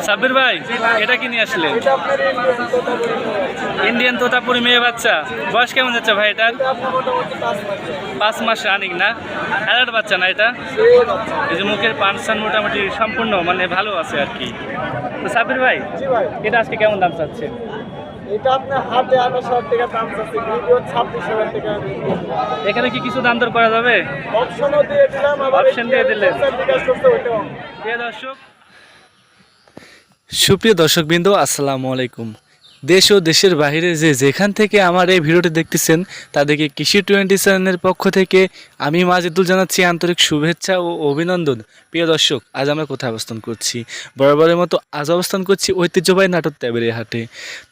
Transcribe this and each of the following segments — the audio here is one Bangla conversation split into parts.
সাব্বির ভাই, এটা কি নিয়ে আসলেন? ইন্ডিয়ান তোতাপুরি মেয়ে বাচ্চা। বয়স কেমন যাচ্ছে ভাই এটার? 5 মাস রানিং না? অ্যাডাল্ট বাচ্চা না এটা? এই যে মুখের পানসান মোটামুটি সম্পূর্ণ মানে ভালো আছে আর কি। তো সাব্বির ভাই, এটা আজকে কেমন দাম চাচ্ছে? এটা আপনার হাতে 28,000 টাকা দাম চাচ্ছে, ভিডিও 26,000 টাকা। এখানে কি কিছু দাম দর করা যাবে? অপশনও দিয়ে দিলাম, আবার অপশন দিয়ে দিলেন। বিকাশ করতে ওইটাও। প্রিয় দর্শক, সুপ্রিয় দর্শকবৃন্দ, আসসালামু আলাইকুম। দেশ ও দেশের বাইরে যেখান থেকে আমার এই ভিডিওটি দেখতেছেন তাদেরকে কৃষি 20 চ্যানেলের পক্ষ থেকে আমি মাজিদুল জানাচ্ছি আন্তরিক শুভেচ্ছা ও অভিনন্দন। প্রিয় দর্শক, আজ আমরা কোথায় অবস্থান করছি? বরাবরের মতো আজ অবস্থান করছি ঐতিহ্যবাহী নাটোর তেবেরিয়া হাটে।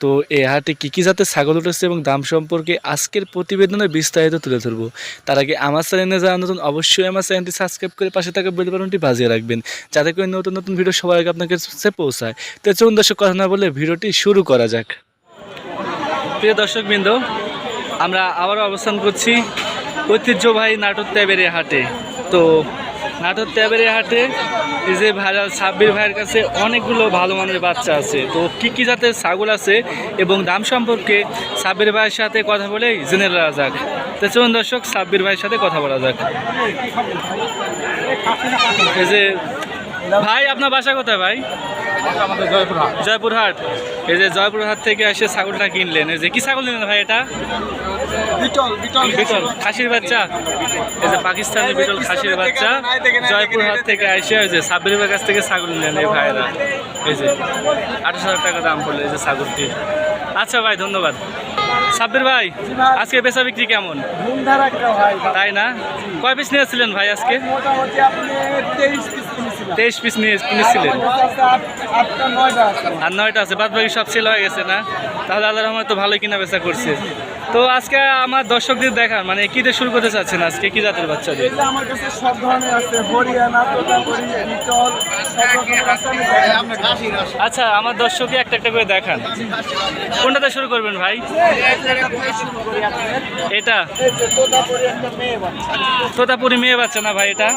তো এই হাটে কী কী জাতের ছাগল উঠেছে এবং দাম সম্পর্কে আজকের প্রতিবেদনে বিস্তারিত তুলে ধরবো। তার আগে আমার চ্যানেলে যারা নতুন, অবশ্যই আমার চ্যানেলটি সাবস্ক্রাইব করে পাশে থাকা বেল বাটনটি বাজিয়ে রাখবেন, যাতে করে নতুন নতুন ভিডিও সবার আগে আপনার কাছে পৌঁছায়। তো চলুন দর্শক, কথা না বলে ভিডিওটি শুরু করা যাক। প্রিয় দর্শকবৃন্দ, আমরা আবারও অবস্থান করছি ঐতিহ্যবাহী নাটোর তেবেরিয়া হাটে। তো নাটোর তেবেরিয়া হাটে এই যে ভাইরাল সাব্বির ভাইয়ের কাছে অনেকগুলো ভালো মানের বাচ্চা আছে। তো কী কী জাতের ছাগল আছে এবং দাম সম্পর্কে সাব্বির ভাইয়ের সাথে কথা বলেই জেনে নেওয়া যাক। তো চলুন দর্শক, সাব্বির ভাইয়ের সাথে কথা বলা যাক। এই যে ভাই, আপনার বাসা কোথায় ভাই? জয়পুরহাট। এই যে জয়পুরহাট থেকে এসে ছাগলটা কিনলেন। এই যে কি ছাগল নিলেন ভাই? এটা বিটল খাসির বাচ্চা। এই যে পাকিস্তানি বিটল খাসির বাচ্চা জয়পুরহাট থেকে এসে ওই যে সাব্বির ভাইয়ের কাছ থেকে ছাগল নিলেন এই ভাইয়েরা। এই যে 28,000 টাকা দাম পড়লো এই যে ছাগলটির। আচ্ছা ভাই, ধন্যবাদ। সাব্বির ভাই, আজকে বেচা বিক্রি কেমন? তাই না? কয় পিস নিয়েছিলেন ভাই আজকে? 23 পিস কিনেছিলেন। আর 9টা আছে, বাদ বাকি সব সেল হয়ে গেছে না? তাহলে আল্লাহর রহমতে তো ভালোই কিনা বেচা করছে। তো আজকে আমার দর্শকদের দেখান, মানে কি দিয়ে শুরু করতে চাচ্ছেন আজকে? কি জাতের বাচ্চা দিয়ে? আমার কাছে সব ধরনের আছে, হরিয়ানা, তোতাপুরি, বিটল, সব রকমের আছে। আচ্ছা, আমার দর্শককে একটা একটা করে দেখান। কোনটাতে শুরু করবেন ভাই? এটা তোতাপুরি মেয়ে বাচ্চা না ভাই? এটা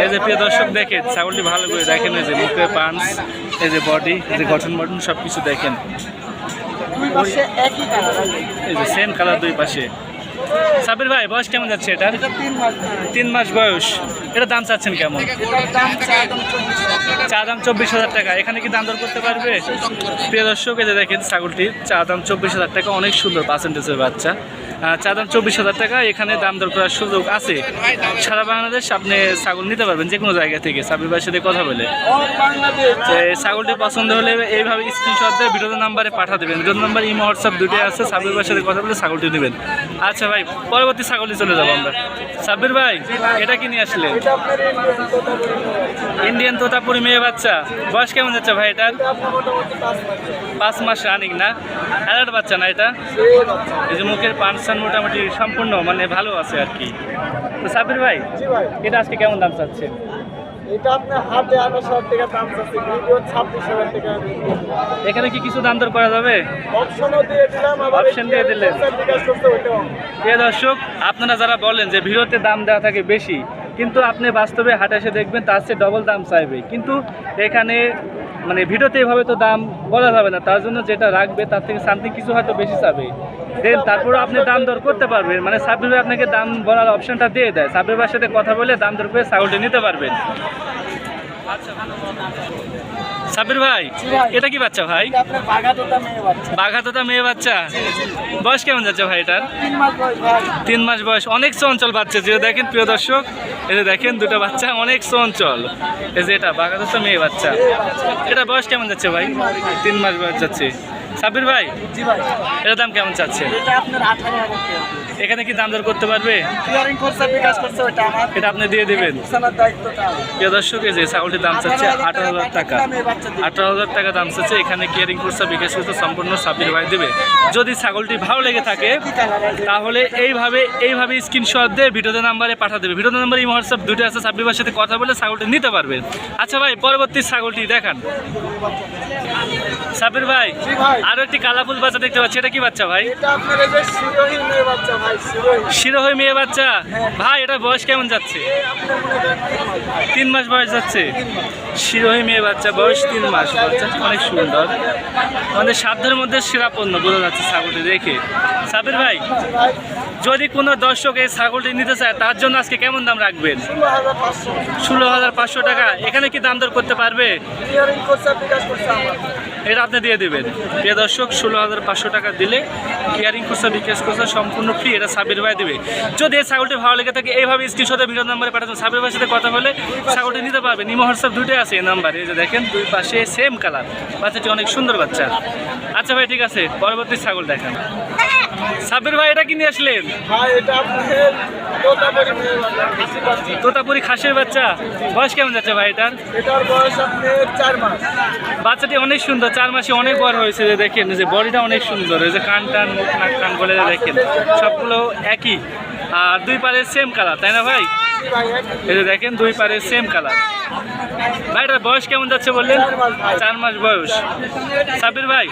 এই যে প্রিয় দর্শক দেখেন, ছাগলটি ভালো করে দেখেন। এই যে মুখে পাঞ্চ, এই যে বডি, এই যে গঠন মঠন সব কিছু দেখেন। এই যে সেম কালার দুই পাশে। সাব্বির ভাই, বয়স কেমন যাচ্ছে এটার? 3 মাস বয়স। এটা দাম চাচ্ছেন কেমন? চা দাম 24,000 টাকা। এখানে কি দাম দর করতে পারবে? প্রিয় দর্শক, এই যে দেখেন ছাগলটির চা দাম 24,000 টাকা। অনেক সুন্দর পার্সেন্টেজের বাচ্চা। চা দাম 24,000 টাকা। এখানে দাম দর করার সুযোগ আছে। সারা বাংলাদেশ আপনি ছাগল নিতে পারবেন যে কোনো জায়গা থেকে সাব্বির ভাইয়ের সাথে কথা বলে। ছাগলটি পছন্দ হলে এইভাবে স্ক্রিনশট দিয়ে ভিডিও নাম্বারে পাঠা দেবেন। ভিডিও নাম্বার ইমো হোয়াটসঅ্যাপ দুটোই আছে। সাব্বির ভাইয়ের সাথে কথা বলে ছাগলটি নেবেন। আচ্ছা ভাই, পরবর্তী ছাগলটি চলে যাবো আমরা। সাব্বির ভাই, এটা কি নিয়ে আসলেন? ইন্ডিয়ান তোতাপুরি মেয়ে বাচ্চা। বয়স কেমন যাচ্ছে ভাই এটার? 5 মাস রানিং না? অ্যাডাল্ট বাচ্চা না এটা? এই যে মুখের পানসান মোটামুটি সম্পূর্ণ মানে ভালো আছে আর কি। তো সাব্বির ভাই, এটা আজকে কেমন দাম চাচ্ছে? এটা আপনার হাতে 28,000 টাকা দাম চাচ্ছে, ভিডিও 26,000 টাকা। এখানে কি কিছু দাম দর করা যাবে? অপশনও দিয়ে দিলাম, আবার অপশন দিয়ে দিলেন। বিকাশ করতে ওইটাও। প্রিয় দর্শক, আপনারা যারা বলেন যে ভিডিওতে দাম দেওয়া থাকে বেশি, কিন্তু আপনি বাস্তবে হাটে এসে দেখবেন তার চেয়ে ডবল দাম চাইবে। কিন্তু এখানে মানে ভিডিওতে এভাবে তো দাম বলা যাবে না, তার জন্য যেটা রাখবে তার থেকে সামথিং কিছু হয়তো বেশি চাবে। দেন তারপরে আপনি দাম দর করতে পারবেন। মানে সাব্বির ভাই আপনাকে দাম বলার অপশনটা দিয়ে দেয়। সাব্বির ভাইয়ের সাথে কথা বলে দাম দর করে ছাগলটি নিতে পারবেন। সাব্বির ভাই, এটা কি বাচ্চা ভাই? বাঘাতোতা মেয়ে বাচ্চা। বয়স কেমন যাচ্ছে ভাই এটার? 3 মাস বয়স। অনেক চঞ্চল বাচ্চা, যে দেখেন প্রিয় দর্শক, এই যে দেখেন দুটো বাচ্চা অনেক চঞ্চল। এই যে এটা বাঘাতোতা মেয়ে বাচ্চা। এটা বয়স কেমন যাচ্ছে ভাই? 3 মাস বয়স যাচ্ছে। সাব্বির ভাই, এটার দাম কেমন চাচ্ছে? এখানে কি দাম দর করতে পারবে? এটা আপনি দিয়ে দেবেন। প্রিয় দর্শক, এই যে ছাগলটির দাম চাচ্ছে 18,000 টাকা। 18,000 টাকা দাম চাচ্ছে। এখানে কেয়ারিং খরচা বিকাশ করতে সম্পূর্ণ সাব্বির ভাই দেবে। যদি ছাগলটি ভালো লেগে থাকে তাহলে এইভাবে স্ক্রিনশট দিয়ে ভিডিওতে নাম্বারে পাঠা দেবে। ভিডিও নাম্বার ইমো হোয়াটসঅ্যাপ দুটো আছে। সাব্বির ভাইয়ের সাথে কথা বলে ছাগলটি নিতে পারবেন। আচ্ছা ভাই, পরবর্তী ছাগলটি দেখান। সাব্বির ভাই, আরো একটি কালাফুল বাচ্চা দেখতে পাচ্ছি। এটা কি বাচ্চা ভাই? এটা আপনার এই যে সিরোহী মেয়ে বাচ্চা ভাই শিরোই শিরোহী মেয়ে বাচ্চা। ভাই এটা বয়স কেমন যাচ্ছে? 3 মাস বয়স যাচ্ছে। শিরোহী মেয়ে বাচ্চা, বয়স 3 মাস। বাচ্চাটি অনেক সুন্দর, আমাদের সাধ্যের মধ্যে সেরা পণ্য বোঝা যাচ্ছে ছাগলটি দেখে। সাবির ভাই, যদি কোনো দর্শক এই ছাগলটি নিতে চায় তার জন্য আজকে কেমন দাম রাখবেন? 16,500 টাকা। এখানে কি দাম দর করতে পারবে? এটা আপনি দিয়ে দেবেন। প্রিয় দর্শক, 16,500 টাকা দিলে কেয়ারিং খরচা বিকাশ খরচা সম্পূর্ণ ফ্রি, এটা সাবির ভাই দেবে। যদি এই ছাগলটি ভালো লেগে থাকে এইভাবে স্ক্রিনশটে ভিডিও নাম্বারে পাঠাচ্ছেন, সাবির ভাইয়ের সাথে কথা বলে ছাগলটি নিতে পারবেন। ইমো হোয়াটসঅ্যাপ দুটোই আছে এই নাম্বারে। এই যে দেখেন দুই পাশে সেম কালার, বাচ্চাটি অনেক সুন্দর বাচ্চা। আচ্ছা ভাই, ঠিক আছে, পরবর্তী ছাগল দেখান। সাবির ভাই, এটা কিনে আসলেন? তোতাপুরি খাসির বাচ্চা। বয়স কেমন যাচ্ছে ভাই এটার? এটার বয়স আপনার 4 মাস। বাচ্চাটি অনেক সুন্দর, 4 মাসে অনেক বড় হয়েছে। যে দেখেন যে বডিটা অনেক সুন্দর, এই যে কান টান মুখ নাক কান বলে দেখেন সবগুলো একই, আর দুই পারে সেম কালার, তাই না ভাই? এই যে দেখেন দুই পারে সেম কালার। ভাই এটার বয়স কেমন যাচ্ছে বললেন? 4 মাস বয়স। সাবির ভাই,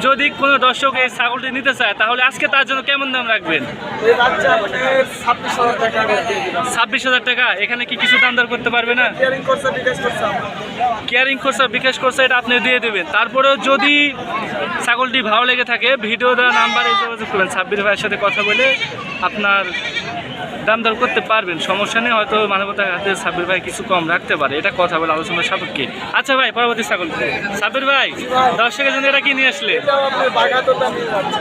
যদি কোনো দর্শক এই ছাগলটি নিতে চায় তাহলে আজকে তার জন্য কেমন দাম রাখবেন? 26,000 টাকা। এখানে কি কিছু দাম দর করতে পারবে না? কেয়ারিং খরচা বিকাশ খরচা এটা আপনি দিয়ে দেবেন। তারপরেও যদি ছাগলটি ভালো লেগে থাকে ভিডিও দেওয়া নাম্বারে যোগাযোগ করবেন, সাব্বির ভাইয়ের সাথে কথা বলে আপনার দাম দর করতে পারবেন, সমস্যা নেই। হয়তো মানবতার হাতে সাব্বির ভাই কিছু কম রাখতে পারে, এটা কথা বলে আলোচনার সাপেক্ষে। আচ্ছা ভাই, পরবর্তী ছাগল। সাব্বির ভাই, দর্শকের জন্য এটা কি নিয়ে আসলে?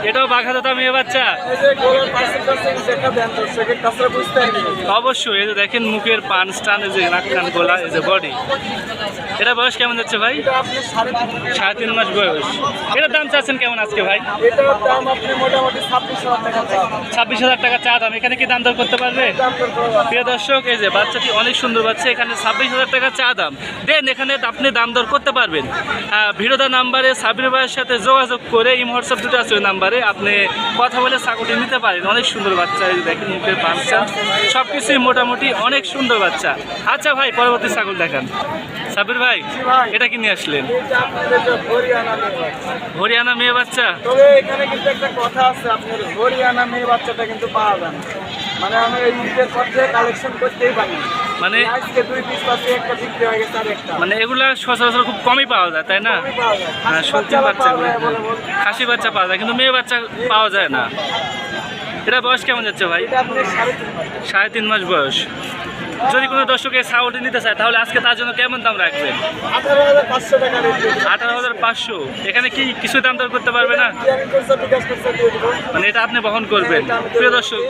এটাও বাঘাতোতা মেয়ে বাচ্চা। অবশ্যই, এই যে দেখেন মুখের পান স্টান, এই যে নাক কান গলা, এই যে বডি। এটা বয়স কেমন যাচ্ছে ভাই? 3.5 মাস বয়স। এটার দাম চাচ্ছেন কেমন আজকে ভাই? 26,000 টাকা চা দাম। এখানে কি দাম দর করতে পারবে? প্রিয় দর্শক, এই যে বাচ্চাটি অনেক সুন্দর বাচ্চা, এখানে 26,000 টাকা চা দাম দেন। এখানে আপনি দাম দর করতে পারবেন। ভিডিওটা নাম্বারে সাবির ভাইয়ের সাথে যোগাযোগ করে, ইমো হোয়াটসঅ্যাপ দুটো আছে ওই নাম্বারে, আপনি কথা বলে ছাগলটি নিতে পারেন। অনেক সুন্দর বাচ্চা, এই যে দেখেন মুখের বাচ্চা সব কিছুই মোটামুটি অনেক সুন্দর বাচ্চা। আচ্ছা ভাই, পরবর্তী ছাগল দেখান। সাবির ভাই, এটা কি নিয়ে আসলেন? হরিয়ানা মেয়ে বাচ্চা। তবে এখানে কিন্তু একটা কথা আছে, আপনার হরিয়ানা মেয়ে বাচ্চাটা কিন্তু পাওয়া যায় না। মানে আমি এই ঈদের পর থেকে কালেকশন করতেই পারি, মানে আজকে 2 পিস পাচ্ছি, একটা বিক্রি হয়ে গেছে আর একটা। মানে এগুলা সচরাচর খুব কমই পাওয়া যায়, তাই না? হ্যাঁ, সত্যি বাচ্চাগুলো খাসি বাচ্চা পাওয়া যায়, কিন্তু মেয়ে বাচ্চা পাওয়া যায় না। এটা বয়স কেমন যাচ্ছে ভাই? 3.5 মাস বয়স। যদি কোনো দর্শক এই ছাগলটি নিতে চায় তাহলে আজকে তার জন্য কেমন দাম রাখবেন? 18,500 টাকা। 18,500। এখানে কি কিছু দাম দর করতে পারবে না? মানে এটা আপনি বহন করবেন। প্রিয় দর্শক,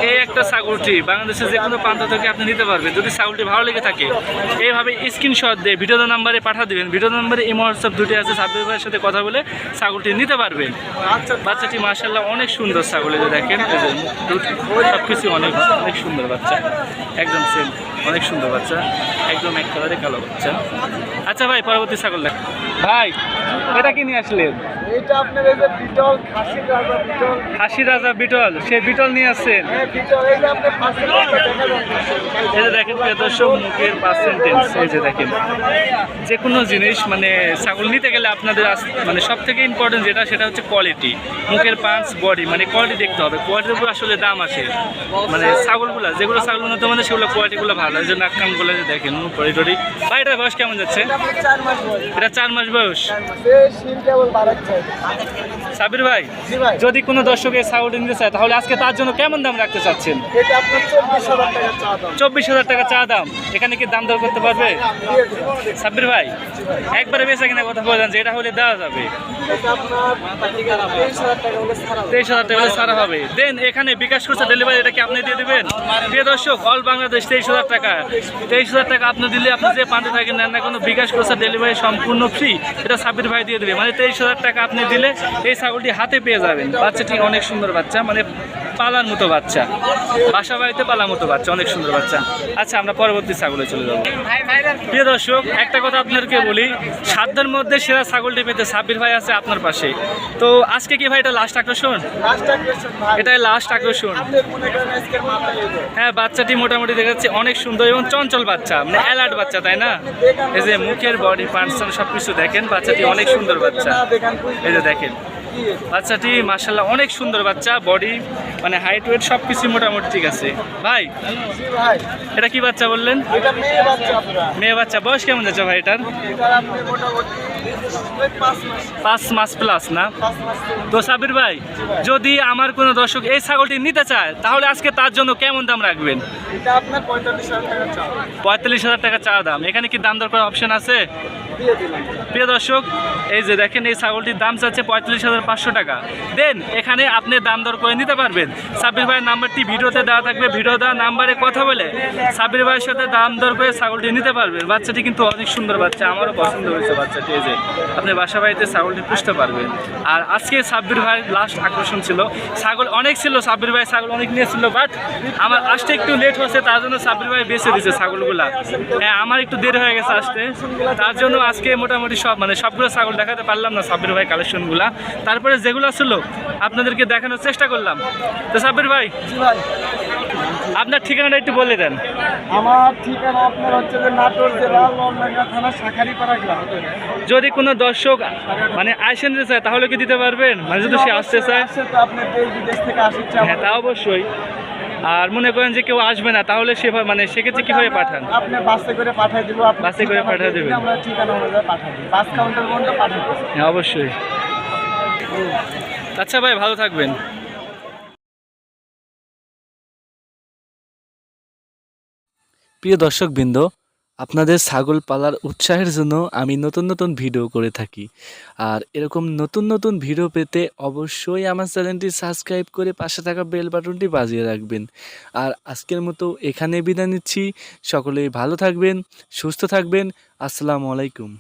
এই একটা ছাগলটি বাংলাদেশের যে কোনো প্রান্ত থেকে আপনি নিতে পারবেন। যদি ছাগলটি ভালো লেগে থাকে এইভাবে স্ক্রিনশট দিয়ে ভিডিও নাম্বারে পাঠিয়ে দেবেন। ভিডিও নাম্বারে ইমো হোয়াটসঅ্যাপ দুটি আছে, সাব্বির ভাইয়ের সাথে কথা বলে ছাগলটি নিতে পারবেন। বাচ্চাটি মাশাআল্লাহ অনেক সুন্দর ছাগল, এই যে দেখেন সব কিছু অনেক অনেক সুন্দর বাচ্চা, একদম সেম, অনেক সুন্দর বাচ্চা, একদম এক কালারে কালো বাচ্চা। আচ্ছা ভাই, পরবর্তী ছাগল দেখ। ভাই, এটা কি নিয়ে আসলেন? এটা আপনার এই যে বিটল, খাসির রাজা বিটল। খাসি রাজা বিটল, সেই বিটল নিয়ে আসছেন। হ্যাঁ, বিটল। এই যে আপনি 500 টাকা দেখা যাচ্ছে। এই যে দেখেন প্রিয় দর্শক, মুখের পার্সেন্টেজ, এই যে দেখেন যে কোনো জিনিস মানে ছাগল নিতে গেলে আপনাদের মানে সব থেকে ইম্পর্টেন্ট যেটা, সেটা হচ্ছে কোয়ালিটি। মুখের পাঁচ বডি, মানে কোয়ালিটি দেখতে হবে। কোয়ালিটির উপর আসলে দাম আসে। মানে ছাগলগুলো যেগুলো ছাগল উন্নত মানে সেগুলো কোয়ালিটিগুলো ভালো, এই যে নাক কানগুলো যে দেখেন বডি টডি। ভাই, এটার বয়স কেমন যাচ্ছে? এটা আপনার 4 মাস বয়স। এটা 4 মাস বয়স। শিল কেবল বাড়াচ্ছে। সাবির ভাই, জি ভাই, যদি কোনো দর্শক এই ছাগলটি নিতে চায় তাহলে আজকে তার জন্য কেমন দাম রাখতে চাচ্ছেন? এটা আপনার 24,000 টাকা চা দাম। 24,000 টাকা চা দাম। এখানে কি দাম দর করতে পারবে সাব্বির ভাই? একবারে বেচা কিনা কথা বলেন যে এটা হলে দেওয়া যাবে। এটা আপনার 23,000 টাকা হলে ছাড়া হবে। 23,000 টাকা হলে ছাড়া হবে। দেন এখানে বিকাশ করছে ডেলিভারি, এটা কি আপনি দিয়ে দেবেন? প্রিয় দর্শক, অল বাংলাদেশ 23,000 টাকা। 23,000 টাকা আপনি দিলে আপনি যে প্রান্তে থাকেন না কোনো বিকাশ করছে ডেলিভারি সম্পূর্ণ ফ্রি, এটা সাব্বির ভাই দিয়ে দেবে। মানে 23,000 টাকা আপনি দিলে এই ছাগলটি হাতে পেয়ে যাবেন। বাচ্চাটি অনেক সুন্দর বাচ্চা, মানে পালার মতো বাচ্চা, বাসা বাড়িতে পালার মতো বাচ্চা, অনেক সুন্দর বাচ্চা। আচ্ছা, আমরা পরবর্তী ছাগলে চলে যাবো। প্রিয় দর্শক, একটা কথা আপনাদেরকে বলি, সাধ্যের মধ্যে সেরা ছাগলটি পেতে সাব্বির ভাই আছে আপনার পাশে। তো আজকে কি ভাই এটা লাস্ট আকর্ষণ? এটাই লাস্ট আকর্ষণ। হ্যাঁ, বাচ্চাটি মোটামুটি দেখা যাচ্ছে অনেক সুন্দর এবং চঞ্চল বাচ্চা, মানে অ্যালার্ট বাচ্চা, তাই না? এই যে মুখের বডি পার্সন সব কিছু দেখেন, বাচ্চাটি অনেক সুন্দর বাচ্চা। এই যে দেখেন জি এটা। বাচ্চাটি মাশাআল্লাহ অনেক সুন্দর বাচ্চা, বডি মানে হাইট ওয়েট সব কিছু মোটামুটি ঠিক আছে। ভাই জি ভাই, এটা কি বাচ্চা বললেন? এটা মেয়ে বাচ্চা আপনার। মেয়ে বাচ্চা, বয়স কেমন যাচ্ছে ভাই এটার? এটার আপনি মোটামুটি ওই 5 মাস। 5 মাস প্লাস না? 5 মাস থেকে। তো সাবির ভাই, যদি আমার কোনো দর্শক এই ছাগলটি নিতে চায় তাহলে আজকে তার জন্য কেমন দাম রাখবেন? এটা আপনার 45,000 টাকা চাও। 45,000 টাকা চা দাম। এখানে কি দাম দর করার অপশন আছে? দিয়ে দিলাম। প্রিয় দর্শক, এই যে দেখেন এই ছাগলটির দাম চাচ্ছে 45,500 টাকা। দেন এখানে আপনি দাম দর করে নিতে পারবেন। সাব্বির ভাইয়ের নাম্বারটি ভিডিওতে দেওয়া থাকবে, ভিডিও দেওয়া নাম্বারে কথা বলে সাব্বির ভাইয়ের সাথে দাম দর করে ছাগলটি নিতে পারবেন। বাচ্চাটি কিন্তু অনেক সুন্দর বাচ্চা, আমারও পছন্দ হয়েছে বাচ্চাটি। এই যে আপনি বাসা বাড়িতে ছাগলটি পুষতে পারবেন। আর আজকে সাব্বির ভাইয়ের লাস্ট আকর্ষণ ছিল, ছাগল অনেক ছিল, সাব্বির ভাই ছাগল অনেক নিয়েছিল, বাট আমার আসতে একটু লেট হচ্ছে, তার জন্য সাব্বির ভাই বেঁচে দিয়েছে ছাগলগুলা। হ্যাঁ, আমার একটু দেরি হয়ে গেছে আসতে, তার জন্য আজকে মোটামুটি সবগুলো ছাগল দেখাতে পারলাম না সাব্বির ভাই কালেকশনগুলা। তারপরে যেগুলো ছিল আপনাদেরকে দেখানোর চেষ্টা করলাম। তো সাব্বির ভাই, জি ভাই, আপনার ঠিকানাটা একটু বলে দেন। আমার ঠিকানা আপনার হচ্ছে যে নাটোর জেলা লমডাঙ্গা থানা শাখারিপাড়া গ্রাম। যদি কোনো দর্শক মানে আইসে নিতে চায় তাহলে কি দিতে পারবেন? মানে যদি সে আসতে চায়? আসে তো আপনার দেশ বিদেশ থেকে আসছে। হ্যাঁ, তা অবশ্যই। আর মনে করেন যে কেউ আসবে না, তাহলে সে মানে সেক্ষেত্রে কীভাবে পাঠান? আপনি বাসে করে পাঠিয়ে দিব। আপনি বাসে করে পাঠিয়ে দিবেন। আমরা ঠিকানা অনুযায়ী পাঠিয়ে দিই, বাস কাউন্টার পর্যন্ত পাঠিয়ে দিই। হ্যাঁ, অবশ্যই। আচ্ছা ভাই, ভালো থাকবেন। প্রিয় দর্শকবৃন্দ, আপনাদের ছাগল পালার উৎসাহের জন্য আমি নতুন নতুন ভিডিও করে থাকি। আর এরকম নতুন নতুন ভিডিও পেতে অবশ্যই আমার চ্যানেলটি সাবস্ক্রাইব করে পাশে থাকা বেল বাটনটি বাজিয়ে রাখবেন। আর আজকের মতো এখানে বিদায় নিচ্ছি। সকলেই ভালো থাকবেন, সুস্থ থাকবেন। আসসালামু আলাইকুম।